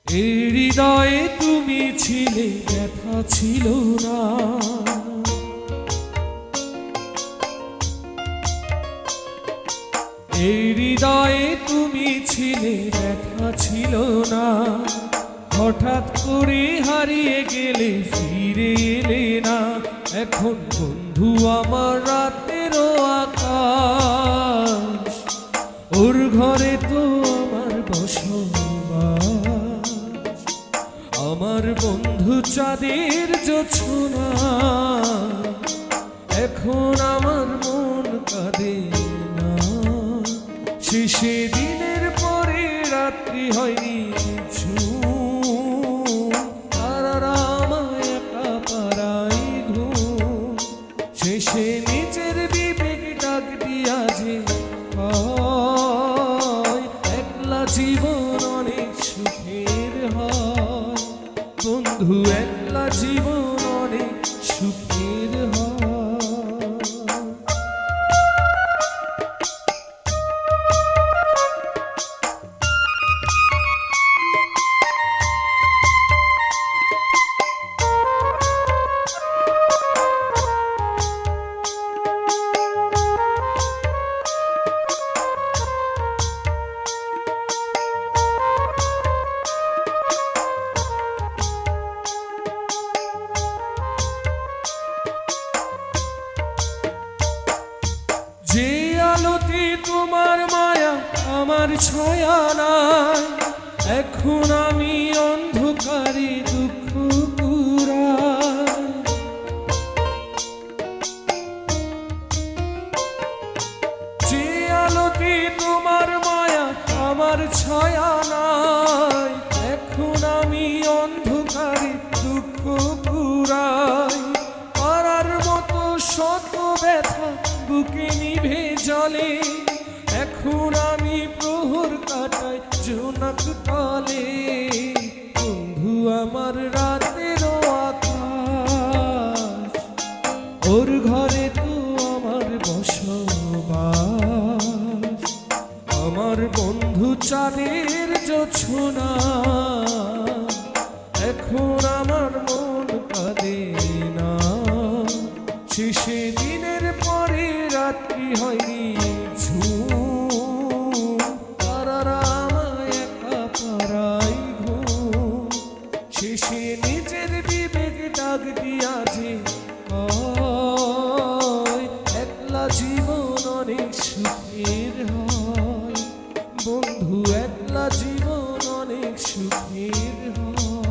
এই হৃদয়ে তুমি ছিলে, ব্যথা ছিল না। এই হৃদয়ে তুমি ছিলে, ব্যথা ছিল না। হঠাৎ করে হারিয়ে গেলে, ফিরে এলে না। এখন বন্ধু আমার রাতেরও আকাশ, ওর ঘরে তো আমার বসবাস। আমার বন্ধু চাঁদের জোছনা, এখন আমার মন কাঁদে না। শেষে দিনের পরে রাত্রি হয়নি কিছু, তারারা আমায় একা পারাই ঘুম। শেষে নিজের বিবেক ডাক দিয়া যে হয়, একলা জীবন অনেক সুখের হয়। বন্ধু একলা জীবন অনেক সুখের হয়। যে আলোতে তোমার মায়া আমার ছায়া নাই, এখন আমি অন্ধকারে দুঃখ কুড়াই। যে আলোতে তোমার মায়া আমার ছায়া নাই, এখন আমি অন্ধকারে দুঃখ কুড়াই। পারার মতো শত ব্যথা বুকে নিভে জলে, এখন আমি প্রহর কাটাই জোনাক তলে। বন্ধু আমার রাতেরও আকাশ, ওর ঘরে তো আমার বসবাস। আমার বন্ধু চাঁদের জোছনা, এখন আমার মন কাঁদে না। শেষে দিনের পরে রাত্রি হয়নি ঝুম, তারারা আমায় একা পারাই ঘুম। শেষে নিজের বিবেক ডাক দিয়া যে হয়, একলা জীবন অনেক সুখের হয়। বন্ধু একলা জীবন অনেক সুখের হয়।